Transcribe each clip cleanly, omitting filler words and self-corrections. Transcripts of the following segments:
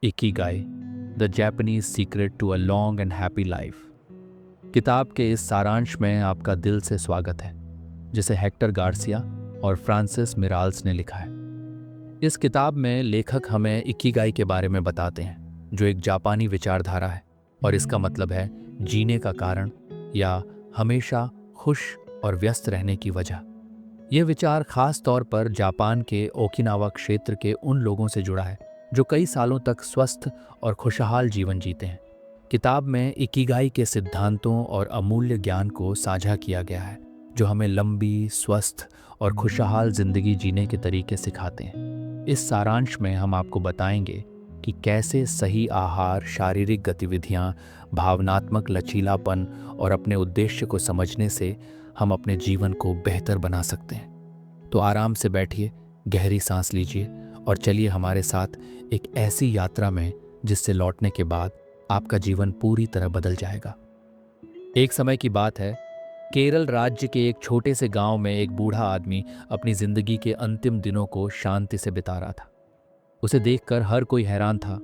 Ikigai, the Japanese secret to a long and happy life. किताब के इस सारांश में आपका दिल से स्वागत है, जिसे हेक्टर गार्सिया और फ्रांसिस मिराल्स ने लिखा है। इस किताब में लेखक हमें इकिगाई के बारे में बताते हैं, जो एक जापानी विचारधारा है और इसका मतलब है जीने का कारण या हमेशा खुश और व्यस्त रहने की वजह। यह विचार खास तौर पर जापान के ओकिनावा क्षेत्र के उन लोगों से जुड़ा है जो कई सालों तक स्वस्थ और खुशहाल जीवन जीते हैं। किताब में इकिगाई के सिद्धांतों और अमूल्य ज्ञान को साझा किया गया है, जो हमें लंबी, स्वस्थ और खुशहाल जिंदगी जीने के तरीके सिखाते हैं। इस सारांश में हम आपको बताएंगे कि कैसे सही आहार, शारीरिक गतिविधियां, भावनात्मक लचीलापन और अपने उद्देश्य को समझने से हम अपने जीवन को बेहतर बना सकते हैं। तो आराम से बैठिए, गहरी सांस लीजिए और चलिए हमारे साथ एक ऐसी यात्रा में जिससे लौटने के बाद आपका जीवन पूरी तरह बदल जाएगा। एक समय की बात है, केरल राज्य के एक छोटे से गांव में एक बूढ़ा आदमी अपनी जिंदगी के अंतिम दिनों को शांति से बिता रहा था। उसे देखकर हर कोई हैरान था,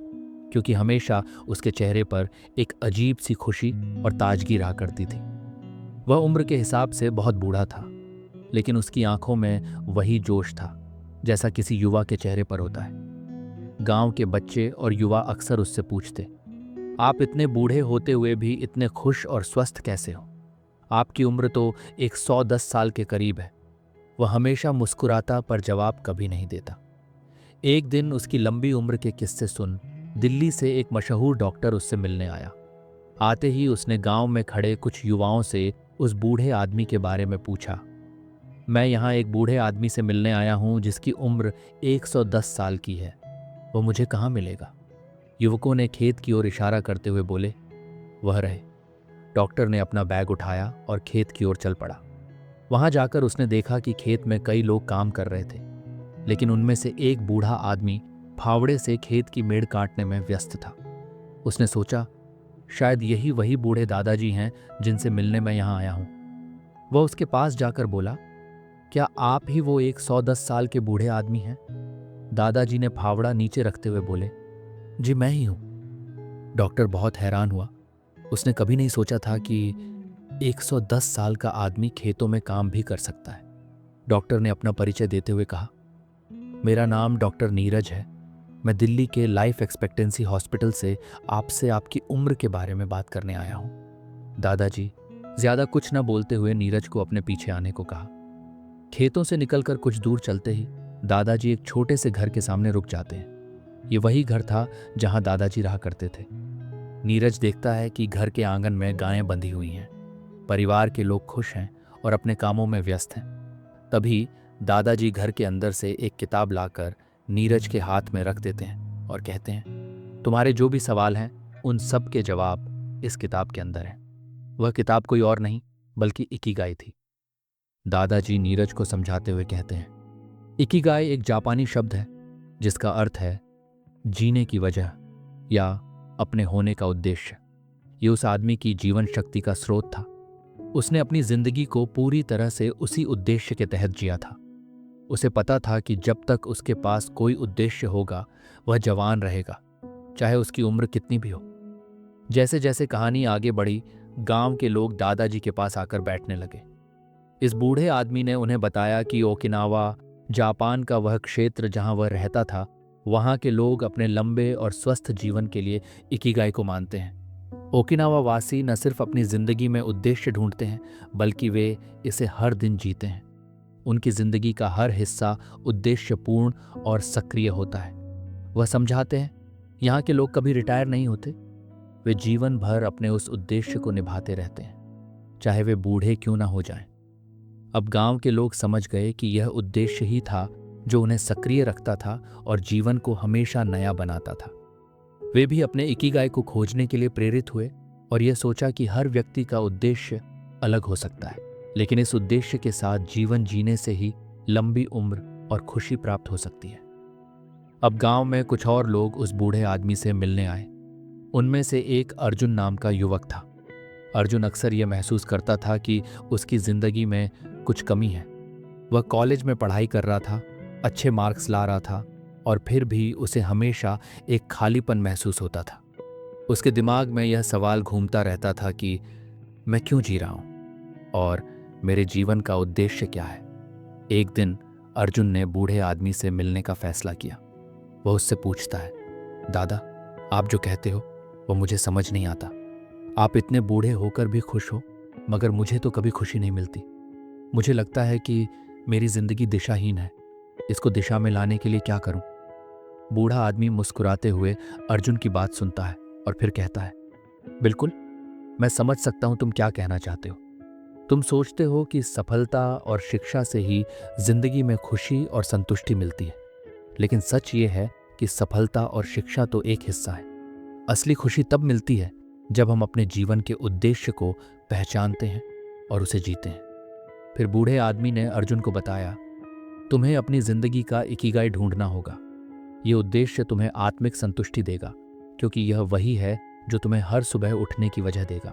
क्योंकि हमेशा उसके चेहरे पर एक अजीब सी खुशी और ताजगी रहा करती थी। वह उम्र के हिसाब से बहुत बूढ़ा था, लेकिन उसकी आंखों में वही जोश था जैसा किसी युवा के चेहरे पर होता है। गांव के बच्चे और युवा अक्सर उससे पूछते, आप इतने बूढ़े होते हुए भी इतने खुश और स्वस्थ कैसे हो? आपकी उम्र तो 110 साल के करीब है। वह हमेशा मुस्कुराता पर जवाब कभी नहीं देता। एक दिन उसकी लंबी उम्र के किस्से सुन दिल्ली से एक मशहूर डॉक्टर उससे मिलने आया। आते ही उसने गांव में खड़े कुछ युवाओं से उस बूढ़े आदमी के बारे में पूछा। मैं यहाँ एक बूढ़े आदमी से मिलने आया हूँ जिसकी उम्र 110 साल की है। वो मुझे कहाँ मिलेगा? युवकों ने खेत की ओर इशारा करते हुए बोले। वह रहे। डॉक्टर ने अपना बैग उठाया और खेत की ओर चल पड़ा। वहां जाकर उसने देखा कि खेत में कई लोग काम कर रहे थे, लेकिन उनमें से एक बूढ़ा आदमी फावड़े से खेत की मेड़ काटने में व्यस्त था। उसने सोचा, शायद यही वही बूढ़े दादाजी हैं जिनसे मिलने मैं यहाँ आया हूँ। वह उसके पास जाकर बोला, क्या आप ही वो 110 साल के बूढ़े आदमी हैं? दादाजी ने फावड़ा नीचे रखते हुए बोले, जी मैं ही हूं। डॉक्टर बहुत हैरान हुआ। उसने कभी नहीं सोचा था कि 110 साल का आदमी खेतों में काम भी कर सकता है। डॉक्टर ने अपना परिचय देते हुए कहा, मेरा नाम डॉक्टर नीरज है। मैं दिल्ली के लाइफ एक्सपेक्टेंसी हॉस्पिटल से आपसे आपकी उम्र के बारे में बात करने आया हूं। दादाजी ज्यादा कुछ न बोलते हुए नीरज को अपने पीछे आने को कहा। खेतों से निकलकर कुछ दूर चलते ही दादाजी एक छोटे से घर के सामने रुक जाते हैं। ये वही घर था जहां दादाजी रहा करते थे। नीरज देखता है कि घर के आंगन में गायें बंधी हुई हैं। परिवार के लोग खुश हैं और अपने कामों में व्यस्त हैं। तभी दादाजी घर के अंदर से एक किताब लाकर नीरज के हाथ में रख देते हैं और कहते हैं, तुम्हारे जो भी सवाल हैं उन सब के जवाब इस किताब के अंदर हैं। वह किताब कोई और नहीं बल्कि इकिगाई थी। दादाजी नीरज को समझाते हुए कहते हैं, इकिगाई एक जापानी शब्द है जिसका अर्थ है जीने की वजह या अपने होने का उद्देश्य। ये उस आदमी की जीवन शक्ति का स्रोत था। उसने अपनी जिंदगी को पूरी तरह से उसी उद्देश्य के तहत जिया था। उसे पता था कि जब तक उसके पास कोई उद्देश्य होगा वह जवान रहेगा, चाहे उसकी उम्र कितनी भी हो। जैसे जैसे कहानी आगे बढ़ी, गांव के लोग दादाजी के पास आकर बैठने लगे। इस बूढ़े आदमी ने उन्हें बताया कि ओकिनावा, जापान का वह क्षेत्र जहां वह रहता था, वहां के लोग अपने लंबे और स्वस्थ जीवन के लिए इकिगाई को मानते हैं। ओकिनावा वासी न सिर्फ अपनी जिंदगी में उद्देश्य ढूंढते हैं, बल्कि वे इसे हर दिन जीते हैं। उनकी जिंदगी का हर हिस्सा उद्देश्यपूर्ण और सक्रिय होता है। वह समझाते हैं, यहाँ के लोग कभी रिटायर नहीं होते। वे जीवन भर अपने उस उद्देश्य को निभाते रहते हैं, चाहे वे बूढ़े क्यों ना हो जाएं। अब गांव के लोग समझ गए कि यह उद्देश्य ही था जो उन्हें सक्रिय रखता था और जीवन को हमेशा नया बनाता था। वे भी अपने इकिगाई को खोजने के लिए प्रेरित हुए और यह सोचा कि हर व्यक्ति का उद्देश्य अलग हो सकता है, लेकिन इस उद्देश्य के साथ जीवन जीने से ही लंबी उम्र और खुशी प्राप्त हो सकती है। अब गांव में कुछ और लोग उस बूढ़े आदमी से मिलने आए। उनमें से एक अर्जुन नाम का युवक था। अर्जुन अक्सर यह महसूस करता था कि उसकी जिंदगी में कुछ कमी है। वह कॉलेज में पढ़ाई कर रहा था, अच्छे मार्क्स ला रहा था, और फिर भी उसे हमेशा एक खालीपन महसूस होता था। उसके दिमाग में यह सवाल घूमता रहता था कि मैं क्यों जी रहा हूं और मेरे जीवन का उद्देश्य क्या है। एक दिन अर्जुन ने बूढ़े आदमी से मिलने का फैसला किया। वह उससे पूछता है, दादा, आप जो कहते हो वो मुझे समझ नहीं आता। आप इतने बूढ़े होकर भी खुश हो, मगर मुझे तो कभी खुशी नहीं मिलती। मुझे लगता है कि मेरी जिंदगी दिशाहीन है। इसको दिशा में लाने के लिए क्या करूं? बूढ़ा आदमी मुस्कुराते हुए अर्जुन की बात सुनता है और फिर कहता है, बिल्कुल, मैं समझ सकता हूं तुम क्या कहना चाहते हो। तुम सोचते हो कि सफलता और शिक्षा से ही जिंदगी में खुशी और संतुष्टि मिलती है। लेकिन सच ये है कि सफलता और शिक्षा तो एक हिस्सा है। असली खुशी तब मिलती है जब हम अपने जीवन के उद्देश्य को पहचानते हैं और उसे जीते हैं। फिर बूढ़े आदमी ने अर्जुन को बताया, तुम्हें अपनी जिंदगी का इकिगाई ढूंढना होगा। ये उद्देश्य तुम्हें आत्मिक संतुष्टि देगा, क्योंकि यह वही है जो तुम्हें हर सुबह उठने की वजह देगा।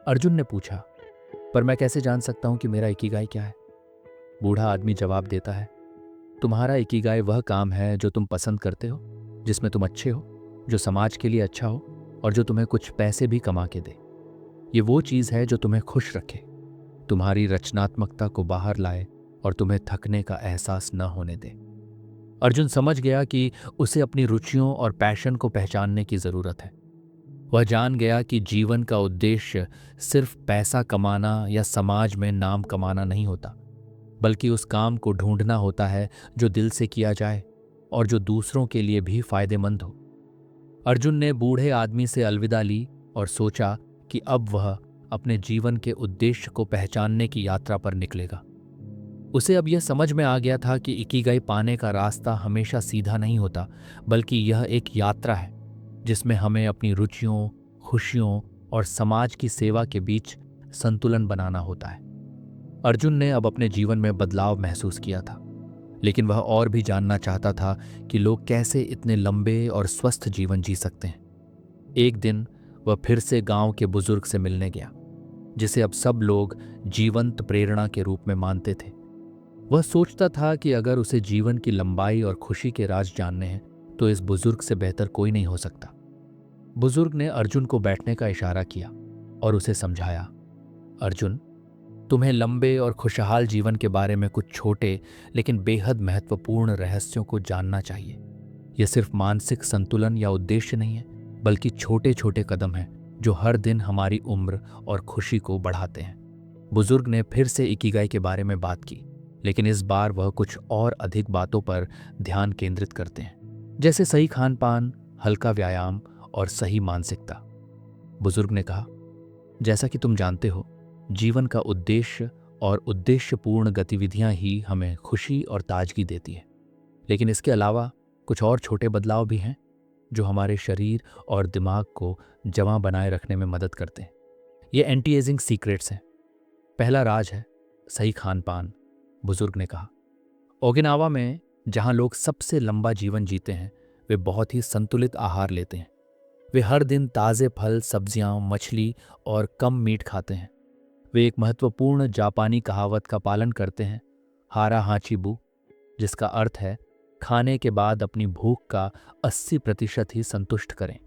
अर्जुन ने पूछा, पर मैं कैसे जान सकता हूं कि मेरा इकिगाई क्या है? बूढ़ा आदमी जवाब देता है, तुम्हारा इकिगाई वह काम है जो तुम पसंद करते हो, जिसमें तुम अच्छे हो, जो समाज के लिए अच्छा हो और जो तुम्हें कुछ पैसे भी कमा के दे। ये वो चीज़ है जो तुम्हें खुश रखे, तुम्हारी रचनात्मकता को बाहर लाए और तुम्हें थकने का एहसास न होने दे। अर्जुन समझ गया कि उसे अपनी रुचियों और पैशन को पहचानने की जरूरत है। वह जान गया कि जीवन का उद्देश्य सिर्फ पैसा कमाना या समाज में नाम कमाना नहीं होता, बल्कि उस काम को ढूंढना होता है जो दिल से किया जाए और जो दूसरों के लिए भी फायदेमंद हो। अर्जुन ने बूढ़े आदमी से अलविदा ली और सोचा कि अब वह अपने जीवन के उद्देश्य को पहचानने की यात्रा पर निकलेगा। उसे अब यह समझ में आ गया था कि इकिगाई पाने का रास्ता हमेशा सीधा नहीं होता, बल्कि यह एक यात्रा है जिसमें हमें अपनी रुचियों, खुशियों और समाज की सेवा के बीच संतुलन बनाना होता है। अर्जुन ने अब अपने जीवन में बदलाव महसूस किया था, लेकिन वह और भी जानना चाहता था कि लोग कैसे इतने लंबे और स्वस्थ जीवन जी सकते हैं। एक दिन वह फिर से गांव के बुजुर्ग से मिलने गया, जिसे अब सब लोग जीवंत प्रेरणा के रूप में मानते थे। वह सोचता था कि अगर उसे जीवन की लंबाई और खुशी के राज जानने हैं तो इस बुजुर्ग से बेहतर कोई नहीं हो सकता। बुजुर्ग ने अर्जुन को बैठने का इशारा किया और उसे समझाया, अर्जुन, तुम्हें लंबे और खुशहाल जीवन के बारे में कुछ छोटे लेकिन बेहद महत्वपूर्ण रहस्यों को जानना चाहिए। यह सिर्फ मानसिक संतुलन या उद्देश्य नहीं है, बल्कि छोटे छोटे कदम हैं जो हर दिन हमारी उम्र और खुशी को बढ़ाते हैं। बुजुर्ग ने फिर से इकिगाई के बारे में बात की, लेकिन इस बार वह कुछ और अधिक बातों पर ध्यान केंद्रित करते हैं, जैसे सही खान पान, हल्का व्यायाम और सही मानसिकता। बुजुर्ग ने कहा, जैसा कि तुम जानते हो, जीवन का उद्देश्य और उद्देश्यपूर्ण गतिविधियां ही हमें खुशी और ताजगी देती है। लेकिन इसके अलावा कुछ और छोटे बदलाव भी हैं जो हमारे शरीर और दिमाग को जवां बनाए रखने में मदद करते हैं। ये एंटी एजिंग सीक्रेट्स हैं। पहला राज है सही खान पान, बुजुर्ग ने कहा। ओकिनावा में जहां लोग सबसे लंबा जीवन जीते हैं, वे बहुत ही संतुलित आहार लेते हैं। वे हर दिन ताज़े फल, सब्जियां, मछली और कम मीट खाते हैं। वे एक महत्वपूर्ण जापानी कहावत का पालन करते हैं, हारा हाचीबू, जिसका अर्थ है खाने के बाद अपनी भूख का 80% ही संतुष्ट करें।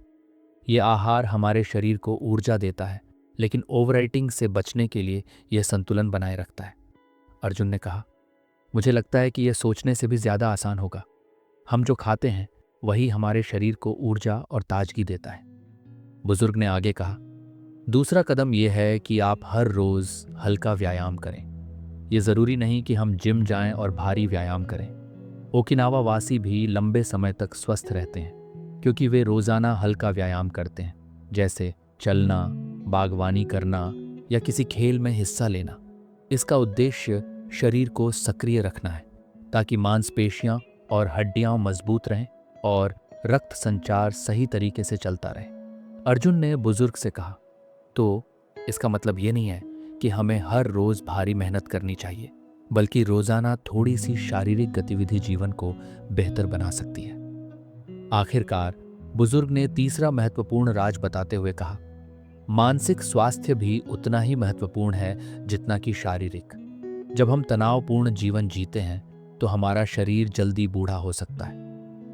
ये आहार हमारे शरीर को ऊर्जा देता है, लेकिन ओवरईटिंग से बचने के लिए यह संतुलन बनाए रखता है। अर्जुन ने कहा, मुझे लगता है कि यह सोचने से भी ज़्यादा आसान होगा। हम जो खाते हैं वही हमारे शरीर को ऊर्जा और ताजगी देता है। बुजुर्ग ने आगे कहा, दूसरा कदम यह है कि आप हर रोज़ हल्का व्यायाम करें। यह ज़रूरी नहीं कि हम जिम जाएं और भारी व्यायाम करें। ओकिनावा वासी भी लंबे समय तक स्वस्थ रहते हैं क्योंकि वे रोज़ाना हल्का व्यायाम करते हैं, जैसे चलना, बागवानी करना या किसी खेल में हिस्सा लेना। इसका उद्देश्य शरीर को सक्रिय रखना है ताकि मांसपेशियां और हड्डियां मजबूत रहें और रक्त संचार सही तरीके से चलता रहे। अर्जुन ने बुजुर्ग से कहा, तो इसका मतलब ये नहीं है कि हमें हर रोज भारी मेहनत करनी चाहिए, बल्कि रोजाना थोड़ी सी शारीरिक गतिविधि जीवन को बेहतर बना सकती है। आखिरकार बुजुर्ग ने तीसरा महत्वपूर्ण राज बताते हुए कहा, मानसिक स्वास्थ्य भी उतना ही महत्वपूर्ण है जितना कि शारीरिक। जब हम तनावपूर्ण जीवन जीते हैं तो हमारा शरीर जल्दी बूढ़ा हो सकता है।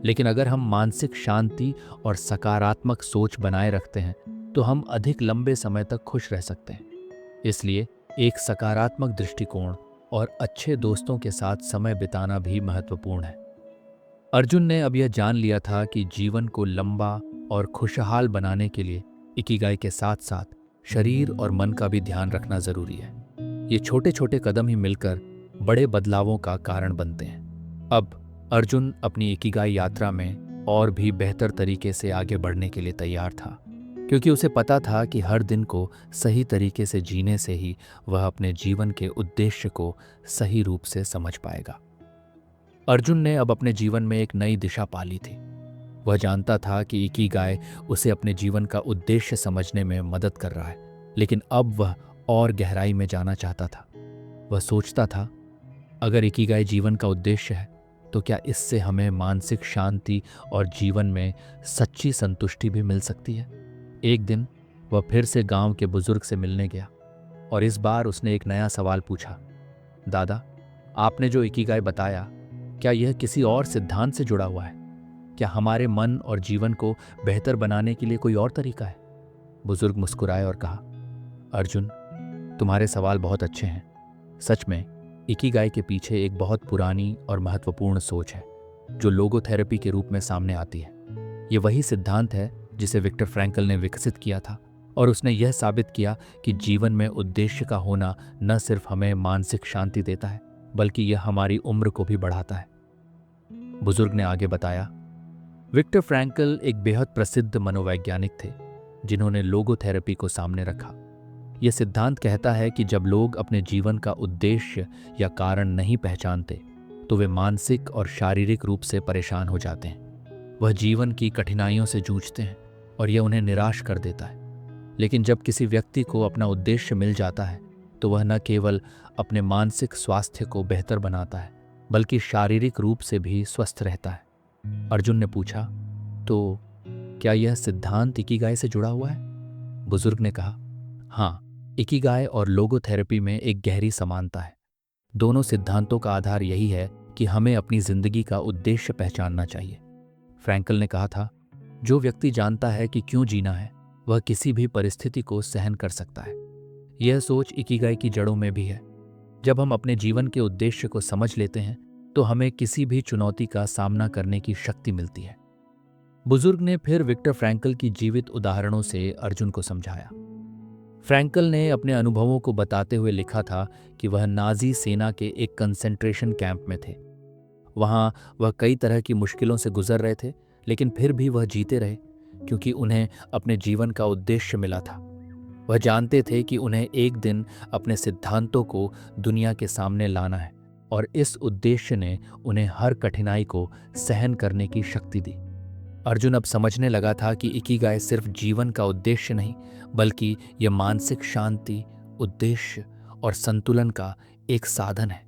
लेकिन अगर हम मानसिक शांति और सकारात्मक सोच बनाए रखते हैं तो हम अधिक लंबे समय तक खुश रह सकते हैं। इसलिए एक सकारात्मक दृष्टिकोण और अच्छे दोस्तों के साथ समय बिताना भी महत्वपूर्ण है। अर्जुन ने अब यह जान लिया था कि जीवन को लंबा और खुशहाल बनाने के लिए इकिगाई के साथ साथ शरीर और मन का भी ध्यान रखना जरूरी है। ये छोटे छोटे कदम ही मिलकर बड़े बदलावों का कारण बनते हैं। अब अर्जुन अपनी इकिगाई यात्रा में और भी बेहतर तरीके से आगे बढ़ने के लिए तैयार था, क्योंकि उसे पता था कि हर दिन को सही तरीके से जीने से ही वह अपने जीवन के उद्देश्य को सही रूप से समझ पाएगा। अर्जुन ने अब अपने जीवन में एक नई दिशा पाली थी। वह जानता था कि इकिगाई उसे अपने जीवन का उद्देश्य समझने में मदद कर रहा है, लेकिन अब वह और गहराई में जाना चाहता था। वह सोचता था, अगर इकिगाई जीवन का उद्देश्य है तो क्या इससे हमें मानसिक शांति और जीवन में सच्ची संतुष्टि भी मिल सकती है। एक दिन वह फिर से गांव के बुजुर्ग से मिलने गया और इस बार उसने एक नया सवाल पूछा। दादा, आपने जो इकिगाई बताया, क्या यह किसी और सिद्धांत से जुड़ा हुआ है? क्या हमारे मन और जीवन को बेहतर बनाने के लिए कोई और तरीका है? बुजुर्ग मुस्कुराए और कहा, अर्जुन, तुम्हारे सवाल बहुत अच्छे हैं। सच में इकिगाई के पीछे एक बहुत पुरानी और महत्वपूर्ण सोच है जो लोगोथेरेपी के रूप में सामने आती है। ये वही सिद्धांत है जिसे विक्टर फ्रैंकल ने विकसित किया था और उसने यह साबित किया कि जीवन में उद्देश्य का होना न सिर्फ हमें मानसिक शांति देता है, बल्कि यह हमारी उम्र को भी बढ़ाता है। बुजुर्ग ने आगे बताया, विक्टर फ्रैंकल एक बेहद प्रसिद्ध मनोवैज्ञानिक थे जिन्होंने लोगोथेरेपी को सामने रखा। यह सिद्धांत कहता है कि जब लोग अपने जीवन का उद्देश्य या कारण नहीं पहचानते तो वे मानसिक और शारीरिक रूप से परेशान हो जाते हैं। वह जीवन की कठिनाइयों से जूझते हैं और यह उन्हें निराश कर देता है। लेकिन जब किसी व्यक्ति को अपना उद्देश्य मिल जाता है तो वह न केवल अपने मानसिक स्वास्थ्य को बेहतर बनाता है, बल्कि शारीरिक रूप से भी स्वस्थ रहता है। अर्जुन ने पूछा, तो क्या यह सिद्धांत इकिगाई से जुड़ा हुआ है? बुजुर्ग ने कहा, हाँ, इकिगाई और लोगोथेरेपी में एक गहरी समानता है। दोनों सिद्धांतों का आधार यही है कि हमें अपनी जिंदगी का उद्देश्य पहचानना चाहिए। फ्रैंकल ने कहा था, जो व्यक्ति जानता है कि क्यों जीना है, वह किसी भी परिस्थिति को सहन कर सकता है। यह सोच इकिगाई की जड़ों में भी है। जब हम अपने जीवन के उद्देश्य को समझ लेते हैं तो हमें किसी भी चुनौती का सामना करने की शक्ति मिलती है। बुजुर्ग ने फिर विक्टर फ्रैंकल की जीवित उदाहरणों से अर्जुन को समझाया। फ्रैंकल ने अपने अनुभवों को बताते हुए लिखा था कि वह नाजी सेना के एक कंसेंट्रेशन कैंप में थे। वहां वह कई तरह की मुश्किलों से गुजर रहे थे, लेकिन फिर भी वह जीते रहे क्योंकि उन्हें अपने जीवन का उद्देश्य मिला था। वह जानते थे कि उन्हें एक दिन अपने सिद्धांतों को दुनिया के सामने लाना है और इस उद्देश्य ने उन्हें हर कठिनाई को सहन करने की शक्ति दी। अर्जुन अब समझने लगा था कि इकिगाई सिर्फ जीवन का उद्देश्य नहीं, बल्कि यह मानसिक शांति, उद्देश्य और संतुलन का एक साधन है।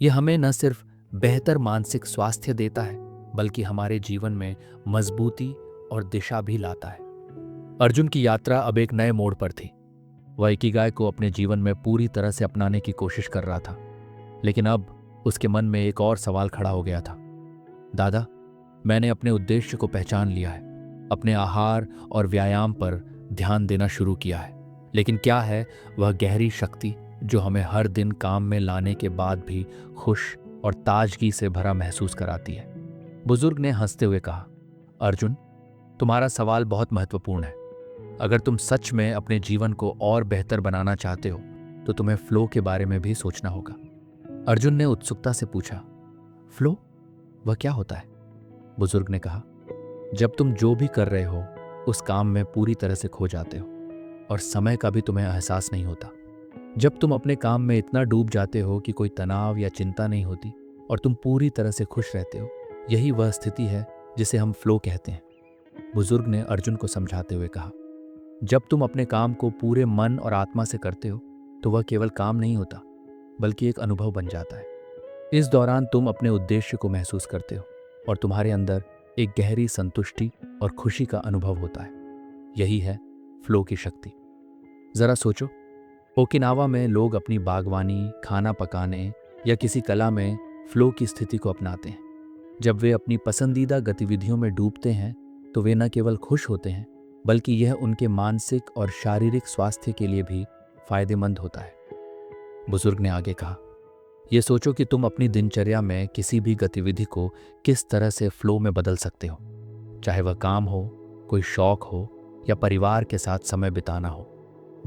यह हमें न सिर्फ बेहतर मानसिक स्वास्थ्य देता है, बल्कि हमारे जीवन में मजबूती और दिशा भी लाता है। अर्जुन की यात्रा अब एक नए मोड़ पर थी। वह इकिगाई को अपने जीवन में पूरी तरह से अपनाने की कोशिश कर रहा था, लेकिन अब उसके मन में एक और सवाल खड़ा हो गया था। दादा, मैंने अपने उद्देश्य को पहचान लिया है, अपने आहार और व्यायाम पर ध्यान देना शुरू किया है, लेकिन क्या है वह गहरी शक्ति जो हमें हर दिन काम में लाने के बाद भी खुश और ताजगी से भरा महसूस कराती है? बुजुर्ग ने हंसते हुए कहा, अर्जुन, तुम्हारा सवाल बहुत महत्वपूर्ण है। अगर तुम सच में अपने जीवन को और बेहतर बनाना चाहते हो तो तुम्हें फ्लो के बारे में भी सोचना होगा। अर्जुन ने उत्सुकता से पूछा, फ्लो? वह क्या होता है? बुजुर्ग ने कहा, जब तुम जो भी कर रहे हो उस काम में पूरी तरह से खो जाते हो और समय का भी तुम्हें एहसास नहीं होता। जब तुम अपने काम में इतना डूब जाते हो कि कोई तनाव या चिंता नहीं होती और तुम पूरी तरह से खुश रहते हो, यही वह स्थिति है जिसे हम फ्लो कहते हैं। बुजुर्ग ने अर्जुन को समझाते हुए कहा, जब तुम अपने काम को पूरे मन और आत्मा से करते हो तो वह केवल काम नहीं होता, बल्कि एक अनुभव बन जाता है। इस दौरान तुम अपने उद्देश्य को महसूस करते हो और तुम्हारे अंदर एक गहरी संतुष्टि और खुशी का अनुभव होता है। यही है फ्लो की शक्ति। जरा सोचो, ओकिनावा में लोग अपनी बागवानी, खाना पकाने या किसी कला में फ्लो की स्थिति को अपनाते हैं। जब वे अपनी पसंदीदा गतिविधियों में डूबते हैं तो वे न केवल खुश होते हैं बल्कि यह उनके मानसिक और शारीरिक स्वास्थ्य के लिए भी फायदेमंद होता है। बुजुर्ग ने आगे कहा, ये सोचो कि तुम अपनी दिनचर्या में किसी भी गतिविधि को किस तरह से फ्लो में बदल सकते हो, चाहे वह काम हो, कोई शौक हो या परिवार के साथ समय बिताना हो।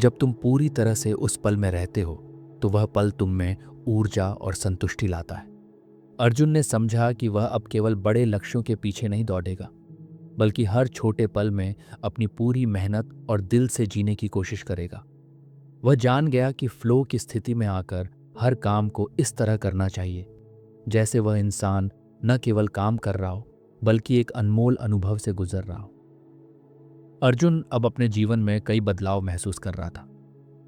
जब तुम पूरी तरह से उस पल में रहते हो तो वह पल तुम में ऊर्जा और संतुष्टि लाता है। अर्जुन ने समझा कि वह अब केवल बड़े लक्ष्यों के पीछे नहीं दौड़ेगा बल्कि हर छोटे पल में अपनी पूरी मेहनत और दिल से जीने की कोशिश करेगा। वह जान गया कि फ्लो की स्थिति में आकर हर काम को इस तरह करना चाहिए जैसे वह इंसान न केवल काम कर रहा हो बल्कि एक अनमोल अनुभव से गुजर रहा हो। अर्जुन अब अपने जीवन में कई बदलाव महसूस कर रहा था।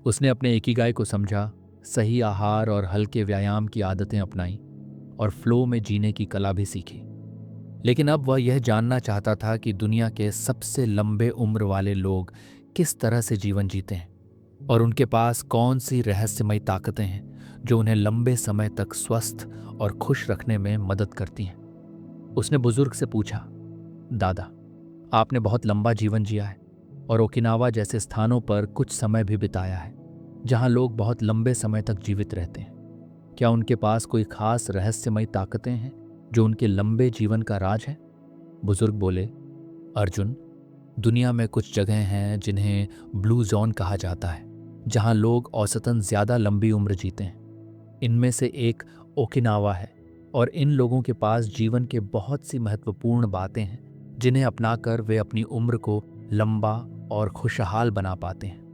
उसने अपने इकिगाई को समझा, सही आहार और हल्के व्यायाम की आदतें अपनाई और फ्लो में जीने की कला भी सीखी। लेकिन अब वह यह जानना चाहता था कि दुनिया के सबसे लंबे उम्र वाले लोग किस तरह से जीवन जीते हैं और उनके पास कौन सी रहस्यमयी ताकतें हैं जो उन्हें लंबे समय तक स्वस्थ और खुश रखने में मदद करती हैं। उसने बुजुर्ग से पूछा, दादा, आपने बहुत लंबा जीवन जिया है और ओकिनावा जैसे स्थानों पर कुछ समय भी बिताया है जहां लोग बहुत लंबे समय तक जीवित रहते हैं। क्या उनके पास कोई खास रहस्यमयी ताकतें हैं जो उनके लंबे जीवन का राज है? बुजुर्ग बोले, अर्जुन, दुनिया में कुछ जगह हैं जिन्हें ब्लू जोन कहा जाता है, जहां लोग औसतन ज्यादा लंबी उम्र जीते हैं। इनमें से एक ओकिनावा है और इन लोगों के पास जीवन के बहुत सी महत्वपूर्ण बातें हैं जिन्हें अपनाकर वे अपनी उम्र को लंबा और खुशहाल बना पाते हैं।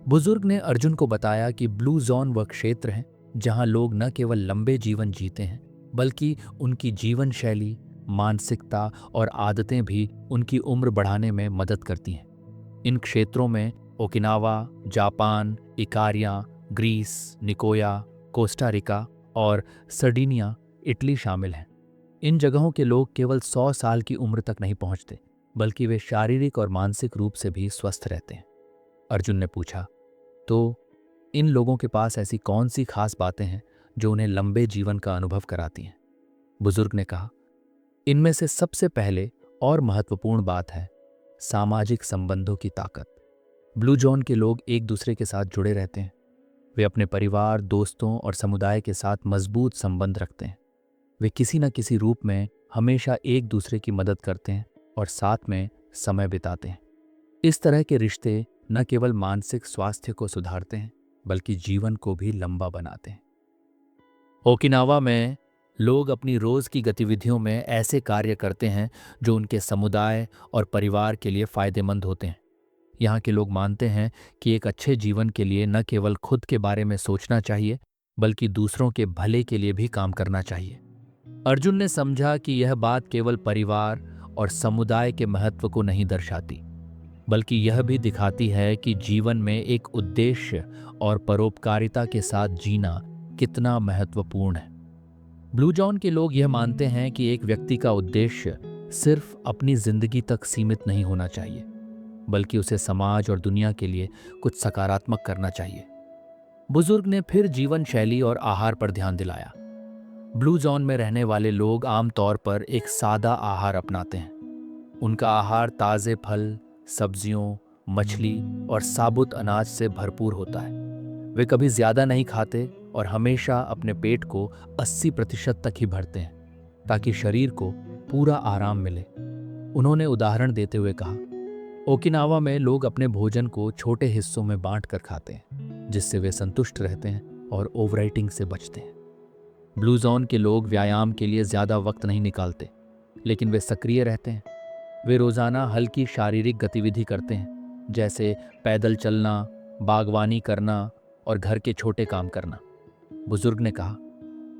बुजुर्ग ने अर्जुन को बताया कि ब्लू जोन वह क्षेत्र है जहां लोग न केवल लंबे जीवन जीते हैं बल्कि उनकी जीवन शैली, मानसिकता और आदतें भी उनकी उम्र बढ़ाने में मदद करती हैं। इन क्षेत्रों में Okinawa, Japan, Ikaria, Greece, Nicoya, Costa Rica और सर्डिनिया, इटली शामिल हैं। इन जगहों के लोग केवल 100 साल की उम्र तक नहीं पहुंचते बल्कि वे शारीरिक और मानसिक रूप से भी स्वस्थ रहते हैं। अर्जुन ने पूछा, तो इन लोगों के पास ऐसी कौन सी खास बातें हैं जो उन्हें लंबे जीवन का अनुभव कराती हैं? बुजुर्ग ने कहा, इनमें से सबसे पहले और महत्वपूर्ण बात है सामाजिक संबंधों की ताकत। ब्लू जोन के लोग एक दूसरे के साथ जुड़े रहते हैं। वे अपने परिवार, दोस्तों और समुदाय के साथ मजबूत संबंध रखते हैं। वे किसी न किसी रूप में हमेशा एक दूसरे की मदद करते हैं और साथ में समय बिताते हैं। इस तरह के रिश्ते न केवल मानसिक स्वास्थ्य को सुधारते हैं बल्कि जीवन को भी लंबा बनाते हैं। ओकिनावा में लोग अपनी रोज की गतिविधियों में ऐसे कार्य करते हैं जो उनके समुदाय और परिवार के लिए फायदेमंद होते हैं। यहाँ के लोग मानते हैं कि एक अच्छे जीवन के लिए न केवल खुद के बारे में सोचना चाहिए बल्कि दूसरों के भले के लिए भी काम करना चाहिए। अर्जुन ने समझा कि यह बात केवल परिवार और समुदाय के महत्व को नहीं दर्शाती बल्कि यह भी दिखाती है कि जीवन में एक उद्देश्य और परोपकारिता के साथ जीना कितना महत्वपूर्ण है। ब्लू जोन के लोग यह मानते हैं कि एक व्यक्ति का उद्देश्य सिर्फ अपनी जिंदगी तक सीमित नहीं होना चाहिए बल्कि उसे समाज और दुनिया के लिए कुछ सकारात्मक करना चाहिए। बुजुर्ग ने फिर जीवन शैली और आहार पर ध्यान दिलाया। ब्लू जोन में रहने वाले लोग आमतौर पर एक सादा आहार अपनाते हैं। उनका आहार ताज़े फल, सब्जियों, मछली और साबुत अनाज से भरपूर होता है। वे कभी ज्यादा नहीं खाते और हमेशा अपने पेट को 80% तक ही भरते हैं ताकि शरीर को पूरा आराम मिले। उन्होंने उदाहरण देते हुए कहा, ओकिनावा में लोग अपने भोजन को छोटे हिस्सों में बांटकर खाते हैं जिससे वे संतुष्ट रहते हैं और ओवरईटिंग से बचते हैं। ब्लू जोन के लोग व्यायाम के लिए ज्यादा वक्त नहीं निकालते लेकिन वे सक्रिय रहते हैं। वे रोजाना हल्की शारीरिक गतिविधि करते हैं जैसे पैदल चलना, बागवानी करना और घर के छोटे काम करना। बुजुर्ग ने कहा,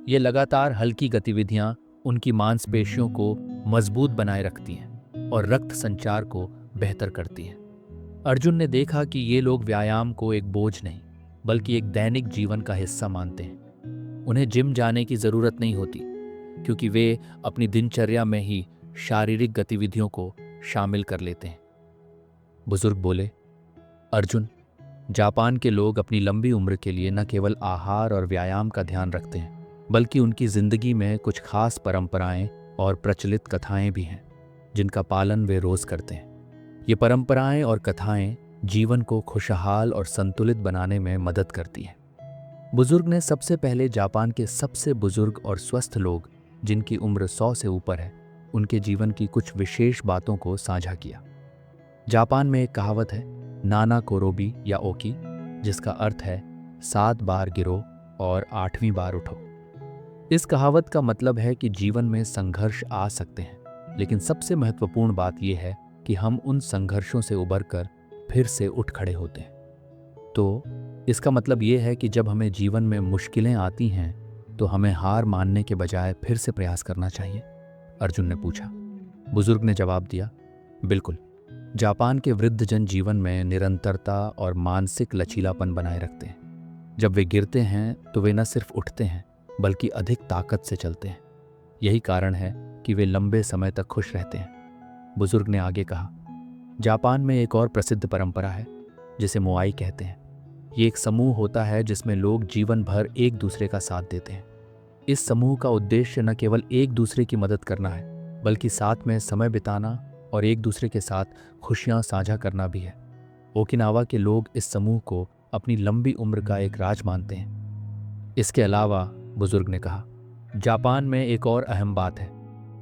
ये लगातार हल्की गतिविधियां उनकी मांसपेशियों को मजबूत बनाए रखती हैं और रक्त संचार को बेहतर करती हैं। अर्जुन ने देखा कि ये लोग व्यायाम को एक बोझ नहीं बल्कि एक दैनिक जीवन का हिस्सा मानते हैं। उन्हें जिम जाने की जरूरत नहीं होती क्योंकि वे अपनी दिनचर्या में ही शारीरिक गतिविधियों को शामिल कर लेते हैं। बुजुर्ग बोले, अर्जुन, जापान के लोग अपनी लंबी उम्र के लिए न केवल आहार और व्यायाम का ध्यान रखते हैं बल्कि उनकी जिंदगी में कुछ खास परंपराएं और प्रचलित कथाएं भी हैं जिनका पालन वे रोज करते हैं। ये परंपराएं और कथाएं जीवन को खुशहाल और संतुलित बनाने में मदद करती हैं। बुजुर्ग ने सबसे पहले जापान के सबसे बुजुर्ग और स्वस्थ लोग, जिनकी उम्र 100 से ऊपर है, उनके जीवन की कुछ विशेष बातों को साझा किया। जापान में एक कहावत है, नाना कोरोबी या ओकी, जिसका अर्थ है 7 बार गिरो और 8वीं बार उठो। इस कहावत का मतलब है कि जीवन में संघर्ष आ सकते हैं, लेकिन सबसे महत्वपूर्ण बात यह है कि हम उन संघर्षों से उबरकर फिर से उठ खड़े होते हैं। तो इसका मतलब यह है कि जब हमें जीवन में मुश्किलें आती हैं तो हमें हार मानने के बजाय फिर से प्रयास करना चाहिए, अर्जुन ने पूछा। बुजुर्ग ने जवाब दिया, बिल्कुल। जापान के वृद्ध जन जीवन में निरंतरता और मानसिक लचीलापन बनाए रखते हैं। जब वे गिरते हैं तो वे न सिर्फ उठते हैं बल्कि अधिक ताकत से चलते हैं। यही कारण है कि वे लंबे समय तक खुश रहते हैं। बुजुर्ग ने आगे कहा, जापान में एक और प्रसिद्ध परंपरा है जिसे मोआई कहते हैं। ये एक समूह होता है जिसमें लोग जीवन भर एक दूसरे का साथ देते हैं। इस समूह का उद्देश्य न केवल एक दूसरे की मदद करना है बल्कि साथ में समय बिताना और एक दूसरे के साथ खुशियां साझा करना भी है। ओकिनावा के लोग इस समूह को अपनी लंबी उम्र का एक राज मानते हैं। इसके अलावा, बुजुर्ग ने कहा, जापान में एक और अहम बात है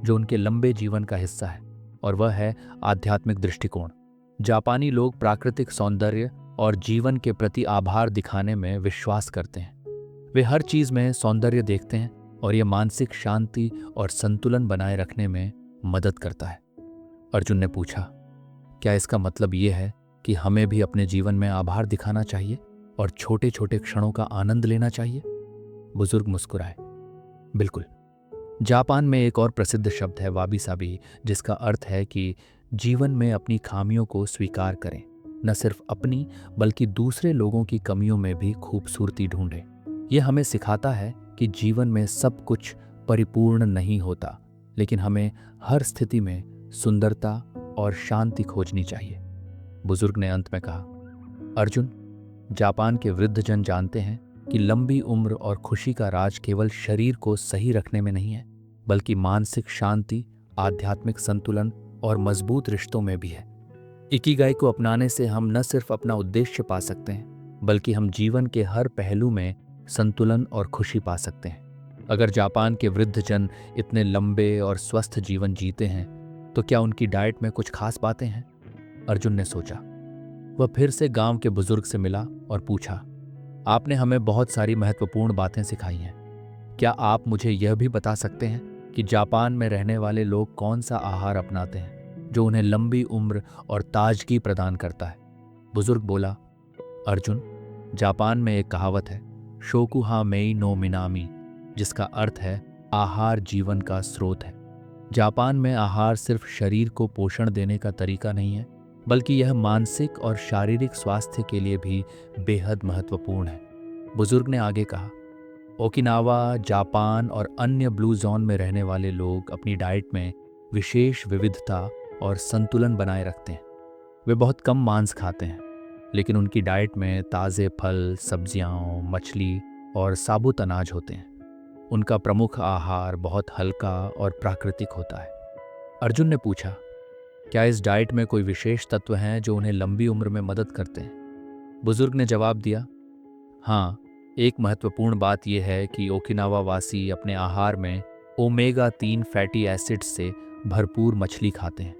जो उनके लंबे जीवन का हिस्सा है, और वह है आध्यात्मिक दृष्टिकोण। जापानी लोग प्राकृतिक सौंदर्य और जीवन के प्रति आभार दिखाने में विश्वास करते हैं। वे हर चीज में सौंदर्य देखते हैं और यह मानसिक शांति और संतुलन बनाए रखने में मदद करता है। अर्जुन ने पूछा, क्या इसका मतलब यह है कि हमें भी अपने जीवन में आभार दिखाना चाहिए और छोटे छोटे क्षणों का आनंद लेना चाहिए? बुजुर्ग मुस्कुराए। बिल्कुल। जापान में एक और प्रसिद्ध शब्द है वाबी साबी, जिसका अर्थ है कि जीवन में अपनी खामियों को स्वीकार करें, न सिर्फ अपनी बल्कि दूसरे लोगों की कमियों में भी खूबसूरती ढूंढें। यह हमें सिखाता है कि जीवन में सब कुछ परिपूर्ण नहीं होता, लेकिन हमें हर स्थिति में सुंदरता और शांति खोजनी चाहिए। बुजुर्ग ने अंत में कहा, अर्जुन, जापान के वृद्ध जन जानते हैं कि लंबी उम्र और खुशी का राज केवल शरीर को सही रखने में नहीं है, बल्कि मानसिक शांति, आध्यात्मिक संतुलन और मजबूत रिश्तों में भी है। इकिगाई को अपनाने से हम न सिर्फ अपना उद्देश्य पा सकते हैं, बल्कि हम जीवन के हर पहलू में संतुलन और खुशी पा सकते हैं। अगर जापान के वृद्ध जन इतने लंबे और स्वस्थ जीवन जीते हैं तो क्या उनकी डाइट में कुछ खास बातें हैं? अर्जुन ने सोचा। वह फिर से गांव के बुजुर्ग से मिला और पूछा, आपने हमें बहुत सारी महत्वपूर्ण बातें सिखाई हैं। क्या आप मुझे यह भी बता सकते हैं कि जापान में रहने वाले लोग कौन सा आहार अपनाते हैं जो उन्हें लंबी उम्र और ताजगी प्रदान करता है? बुजुर्ग बोला, अर्जुन, जापान में एक कहावत है, शोकुहा मेई नो मिनामी, जिसका अर्थ है आहार जीवन का स्रोत है। जापान में आहार सिर्फ शरीर को पोषण देने का तरीका नहीं है, बल्कि यह मानसिक और शारीरिक स्वास्थ्य के लिए भी बेहद महत्वपूर्ण है। बुजुर्ग ने आगे कहा, ओकिनावा, जापान और अन्य ब्लू जोन में रहने वाले लोग अपनी डाइट में विशेष विविधता और संतुलन बनाए रखते हैं। वे बहुत कम मांस खाते हैं, लेकिन उनकी डाइट में ताज़े फल, सब्जियां, मछली और साबुत अनाज होते हैं। उनका प्रमुख आहार बहुत हल्का और प्राकृतिक होता है। अर्जुन ने पूछा, क्या इस डाइट में कोई विशेष तत्व हैं जो उन्हें लंबी उम्र में मदद करते हैं? बुजुर्ग ने जवाब दिया, हाँ, एक महत्वपूर्ण बात यह है कि ओकिनावा वासी अपने आहार में ओमेगा 3 फैटी एसिड से भरपूर मछली खाते हैं,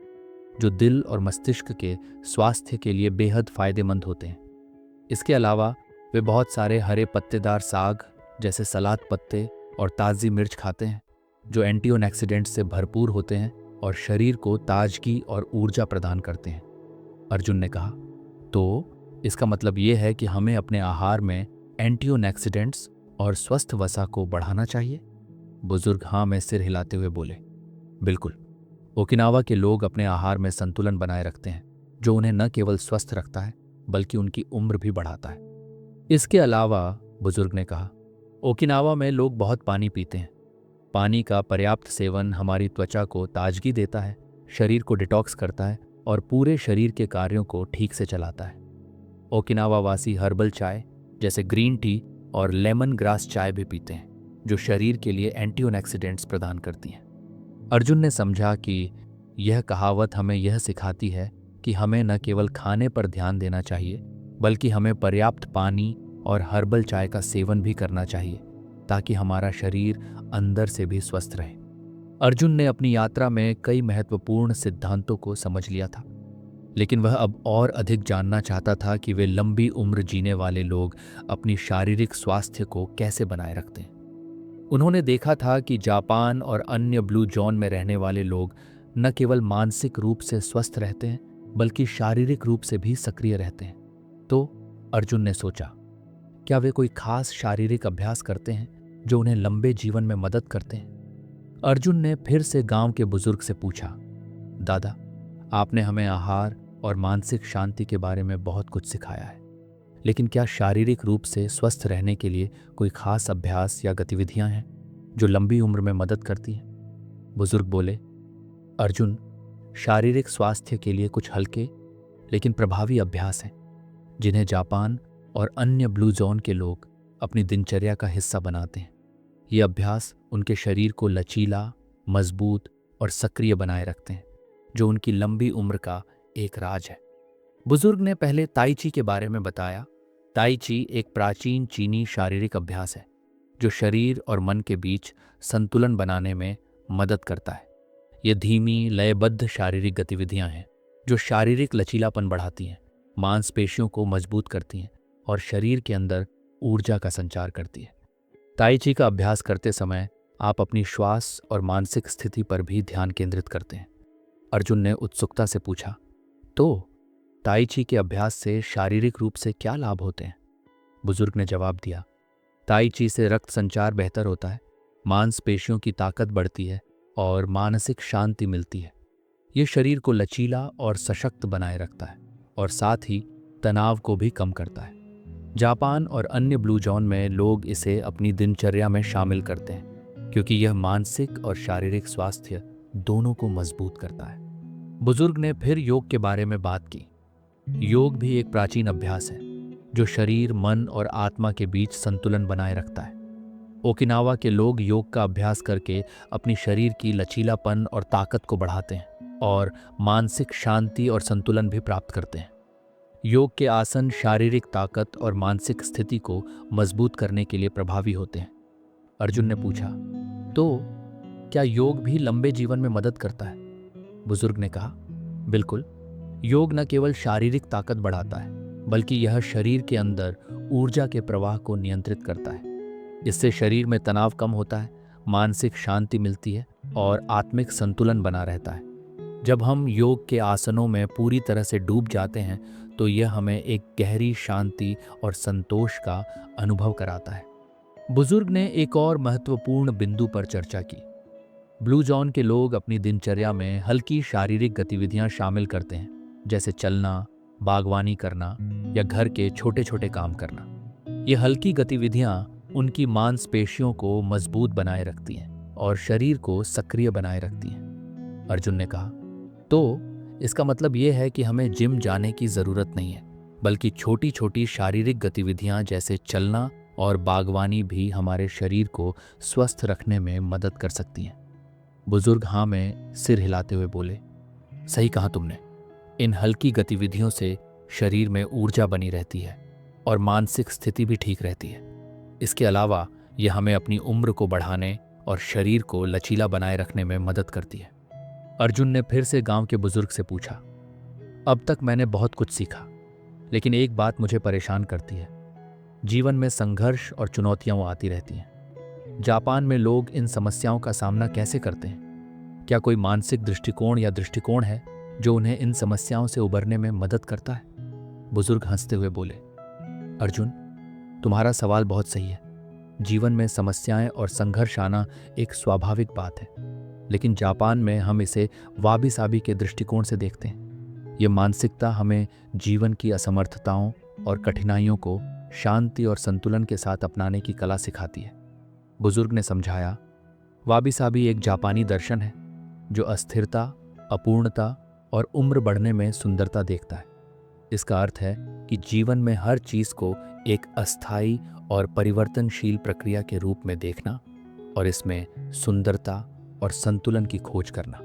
जो दिल और मस्तिष्क के स्वास्थ्य के लिए बेहद फायदेमंद होते हैं। इसके अलावा वे बहुत सारे हरे पत्तेदार साग जैसे सलाद पत्ते और ताज़ी मिर्च खाते हैं, जो एंटीऑक्सीडेंट्स से भरपूर होते हैं और शरीर को ताजगी और ऊर्जा प्रदान करते हैं। अर्जुन ने कहा, तो इसका मतलब ये है कि हमें अपने आहार में एंटीऑक्सीडेंट्स और स्वस्थ वसा को बढ़ाना चाहिए? बुजुर्ग हाँ में सिर हिलाते हुए बोले, बिल्कुल। ओकिनावा के लोग अपने आहार में संतुलन बनाए रखते हैं, जो उन्हें न केवल स्वस्थ रखता है बल्कि उनकी उम्र भी बढ़ाता है। इसके अलावा, बुजुर्ग ने कहा, ओकिनावा में लोग बहुत पानी पीते हैं। पानी का पर्याप्त सेवन हमारी त्वचा को ताजगी देता है, शरीर को डिटॉक्स करता है और पूरे शरीर के कार्यों को ठीक से चलाता है। ओकिनावा वासी हर्बल चाय जैसे ग्रीन टी और लेमन ग्रास चाय भी पीते हैं, जो शरीर के लिए एंटीऑक्सीडेंट्स प्रदान करती हैं। अर्जुन ने समझा कि यह कहावत हमें यह सिखाती है कि हमें न केवल खाने पर ध्यान देना चाहिए, बल्कि हमें पर्याप्त पानी और हर्बल चाय का सेवन भी करना चाहिए, ताकि हमारा शरीर अंदर से भी स्वस्थ रहे। अर्जुन ने अपनी यात्रा में कई महत्वपूर्ण सिद्धांतों को समझ लिया था, लेकिन वह अब और अधिक जानना चाहता था कि वे लंबी उम्र जीने वाले लोग अपनी शारीरिक स्वास्थ्य को कैसे बनाए रखते हैं। उन्होंने देखा था कि जापान और अन्य ब्लू जोन में रहने वाले लोग न केवल मानसिक रूप से स्वस्थ रहते हैं, बल्कि शारीरिक रूप से भी सक्रिय रहते हैं। तो अर्जुन ने सोचा, क्या वे कोई खास शारीरिक अभ्यास करते हैं जो उन्हें लंबे जीवन में मदद करते हैं? अर्जुन ने फिर से गांव के बुजुर्ग से पूछा, दादा, आपने हमें आहार और मानसिक शांति के बारे में बहुत कुछ सिखाया है, लेकिन क्या शारीरिक रूप से स्वस्थ रहने के लिए कोई खास अभ्यास या गतिविधियां हैं जो लंबी उम्र में मदद करती हैं? बुजुर्ग बोले, अर्जुन, शारीरिक स्वास्थ्य के लिए कुछ हल्के लेकिन प्रभावी अभ्यास हैं जिन्हें जापान और अन्य ब्लू जोन के लोग अपनी दिनचर्या का हिस्सा बनाते हैं। ये अभ्यास उनके शरीर को लचीला, मजबूत और सक्रिय बनाए रखते हैं, जो उनकी लंबी उम्र का एक राज है। बुजुर्ग ने पहले ताई ची के बारे में बताया। ताई ची एक प्राचीन चीनी शारीरिक अभ्यास है जो शरीर और मन के बीच संतुलन बनाने में मदद करता है। ये धीमी, लयबद्ध शारीरिक गतिविधियां हैं जो शारीरिक लचीलापन बढ़ाती हैं, मांसपेशियों को मजबूत करती हैं और शरीर के अंदर ऊर्जा का संचार करती है। ताई ची का अभ्यास करते समय आप अपनी श्वास और मानसिक स्थिति पर भी ध्यान केंद्रित करते हैं। अर्जुन ने उत्सुकता से पूछा, तो ताई ची के अभ्यास से शारीरिक रूप से क्या लाभ होते हैं? बुजुर्ग ने जवाब दिया, ताई ची से रक्त संचार बेहतर होता है, मांसपेशियों की ताकत बढ़ती है और मानसिक शांति मिलती है। ये शरीर को लचीला और सशक्त बनाए रखता है और साथ ही तनाव को भी कम करता है। जापान और अन्य ब्लू जोन में लोग इसे अपनी दिनचर्या में शामिल करते हैं क्योंकि यह मानसिक और शारीरिक स्वास्थ्य दोनों को मजबूत करता है। बुजुर्ग ने फिर योग के बारे में बात की। योग भी एक प्राचीन अभ्यास है जो शरीर, मन और आत्मा के बीच संतुलन बनाए रखता है। ओकिनावा के लोग योग का अभ्यास करके अपनी शरीर की लचीलापन और ताकत को बढ़ाते हैं और मानसिक शांति और संतुलन भी प्राप्त करते हैं। योग के आसन शारीरिक ताकत और मानसिक स्थिति को मजबूत करने के लिए प्रभावी होते हैं। अर्जुन ने पूछा, तो क्या योग भी लंबे जीवन में मदद करता है? बुजुर्ग ने कहा, बिल्कुल। योग न केवल शारीरिक ताकत बढ़ाता है, बल्कि यह शरीर के अंदर ऊर्जा के प्रवाह को नियंत्रित करता है। इससे शरीर में तनाव कम होता है, मानसिक शांति मिलती है और आत्मिक संतुलन बना रहता है। जब हम योग के आसनों में पूरी तरह से डूब जाते हैं तो यह हमें एक गहरी शांति और संतोष का अनुभव कराता है। बुजुर्ग ने एक और महत्वपूर्ण बिंदु पर चर्चा की। ब्लू जोन के लोग अपनी दिनचर्या में हल्की शारीरिक गतिविधियां शामिल करते हैं, जैसे चलना, बागवानी करना या घर के छोटे छोटे काम करना। ये हल्की गतिविधियां उनकी मांसपेशियों को मजबूत बनाए रखती हैं और शरीर को सक्रिय बनाए रखती हैं। अर्जुन ने कहा, तो इसका मतलब ये है कि हमें जिम जाने की ज़रूरत नहीं है, बल्कि छोटी छोटी शारीरिक गतिविधियां जैसे चलना और बागवानी भी हमारे शरीर को स्वस्थ रखने में मदद कर सकती हैं। बुजुर्ग हाँ में सिर हिलाते हुए बोले, सही कहा तुमने। इन हल्की गतिविधियों से शरीर में ऊर्जा बनी रहती है और मानसिक स्थिति भी ठीक रहती है। इसके अलावा यह हमें अपनी उम्र को बढ़ाने और शरीर को लचीला बनाए रखने में मदद करती है। अर्जुन ने फिर से गांव के बुजुर्ग से पूछा, अब तक मैंने बहुत कुछ सीखा, लेकिन एक बात मुझे परेशान करती है। जीवन में संघर्ष और चुनौतियां आती रहती हैं। जापान में लोग इन समस्याओं का सामना कैसे करते हैं? क्या कोई मानसिक दृष्टिकोण या दृष्टिकोण है जो उन्हें इन समस्याओं से उबरने में मदद करता है? बुजुर्ग हंसते हुए बोले, अर्जुन, तुम्हारा सवाल बहुत सही है। जीवन में समस्याएं और संघर्ष आना एक स्वाभाविक बात है, लेकिन जापान में हम इसे वाबी साबी के दृष्टिकोण से देखते हैं। ये मानसिकता हमें जीवन की असमर्थताओं और कठिनाइयों को शांति और संतुलन के साथ अपनाने की कला सिखाती है। बुजुर्ग ने समझाया, वाबी साबी एक जापानी दर्शन है जो अस्थिरता, अपूर्णता और उम्र बढ़ने में सुंदरता देखता है। इसका अर्थ है कि जीवन में हर चीज को एक अस्थायी और परिवर्तनशील प्रक्रिया के रूप में देखना और इसमें सुंदरता, और संतुलन की खोज करना।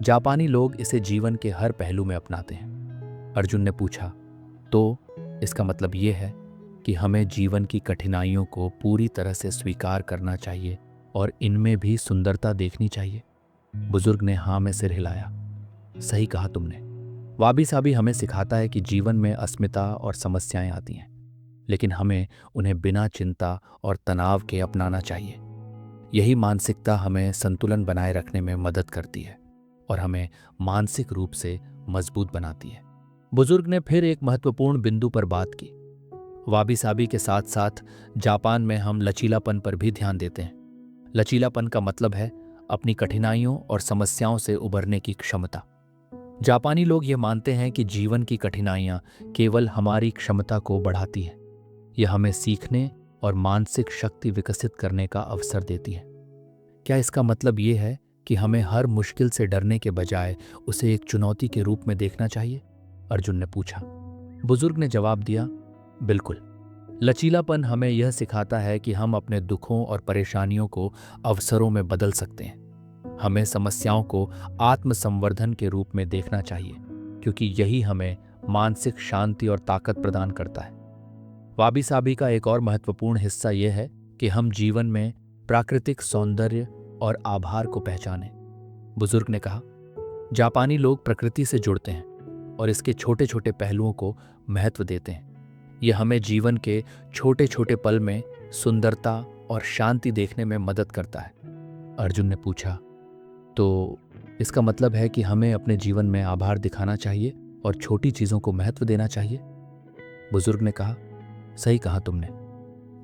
जापानी लोग इसे जीवन के हर पहलू में अपनाते हैं। अर्जुन ने पूछा, तो इसका मतलब ये है कि हमें जीवन की कठिनाइयों को पूरी तरह से स्वीकार करना चाहिए और इनमें भी सुंदरता देखनी चाहिए? बुजुर्ग ने हाँ में सिर हिलाया। सही कहा तुमने। वाबी साबी हमें सिखाता है कि जीवन में अस्मिता और समस्याएं आती हैं, लेकिन हमें उन्हें बिना चिंता और तनाव के अपनाना चाहिए। यही मानसिकता हमें संतुलन बनाए रखने में मदद करती है और हमें मानसिक रूप से मजबूत बनाती है। बुजुर्ग ने फिर एक महत्वपूर्ण बिंदु पर बात की। वाबी साबी के साथ साथ जापान में हम लचीलापन पर भी ध्यान देते हैं। लचीलापन का मतलब है अपनी कठिनाइयों और समस्याओं से उबरने की क्षमता। जापानी लोग ये मानते हैं कि जीवन की कठिनाइयाँ केवल हमारी क्षमता को बढ़ाती है। यह हमें सीखने और मानसिक शक्ति विकसित करने का अवसर देती है। क्या इसका मतलब ये है कि हमें हर मुश्किल से डरने के बजाय उसे एक चुनौती के रूप में देखना चाहिए? अर्जुन ने पूछा। बुजुर्ग ने जवाब दिया, बिल्कुल। लचीलापन हमें यह सिखाता है कि हम अपने दुखों और परेशानियों को अवसरों में बदल सकते हैं। हमें समस्याओं को आत्मसंवर्धन के रूप में देखना चाहिए, क्योंकि यही हमें मानसिक शांति और ताकत प्रदान करता है। वाबी साबी का एक और महत्वपूर्ण हिस्सा यह है कि हम जीवन में प्राकृतिक सौंदर्य और आभार को पहचानें। बुजुर्ग ने कहा, जापानी लोग प्रकृति से जुड़ते हैं और इसके छोटे छोटे पहलुओं को महत्व देते हैं। यह हमें जीवन के छोटे छोटे पल में सुंदरता और शांति देखने में मदद करता है। अर्जुन ने पूछा, तो इसका मतलब है कि हमें अपने जीवन में आभार दिखाना चाहिए और छोटी चीज़ों को महत्व देना चाहिए? बुजुर्ग ने कहा, सही कहा तुमने।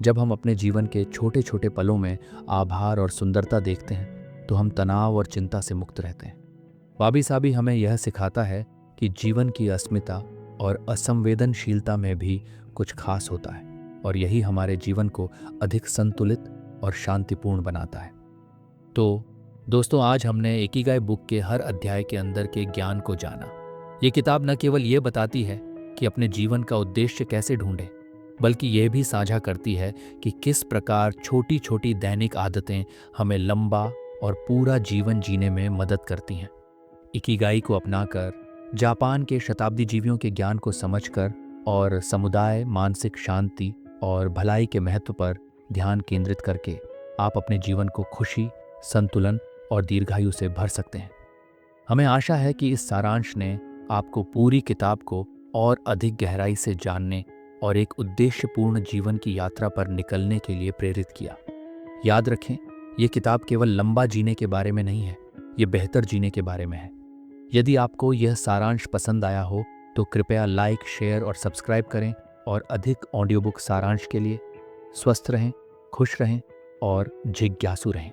जब हम अपने जीवन के छोटे छोटे पलों में आभार और सुंदरता देखते हैं तो हम तनाव और चिंता से मुक्त रहते हैं। वाबी साबी हमें यह सिखाता है कि जीवन की अस्मिता और असंवेदनशीलता में भी कुछ खास होता है और यही हमारे जीवन को अधिक संतुलित और शांतिपूर्ण बनाता है। तो दोस्तों, आज हमने इकिगाई बुक के हर अध्याय के अंदर के ज्ञान को जाना। ये किताब न केवल ये बताती है कि अपने जीवन का उद्देश्य कैसे ढूंढें, बल्कि यह भी साझा करती है कि किस प्रकार छोटी छोटी दैनिक आदतें हमें लंबा और पूरा जीवन जीने में मदद करती हैं। इकिगाई को अपनाकर, जापान के शताब्दी जीवियों के ज्ञान को समझकर और समुदाय, मानसिक शांति और भलाई के महत्व पर ध्यान केंद्रित करके आप अपने जीवन को खुशी, संतुलन और दीर्घायु से भर सकते हैं। हमें आशा है कि इस सारांश ने आपको पूरी किताब को और अधिक गहराई से जानने और एक उद्देश्यपूर्ण जीवन की यात्रा पर निकलने के लिए प्रेरित किया। याद रखें, ये किताब केवल लंबा जीने के बारे में नहीं है, ये बेहतर जीने के बारे में है। यदि आपको यह सारांश पसंद आया हो तो कृपया लाइक, शेयर और सब्सक्राइब करें और अधिक ऑडियो बुक सारांश के लिए स्वस्थ रहें, खुश रहें और जिज्ञासु रहें।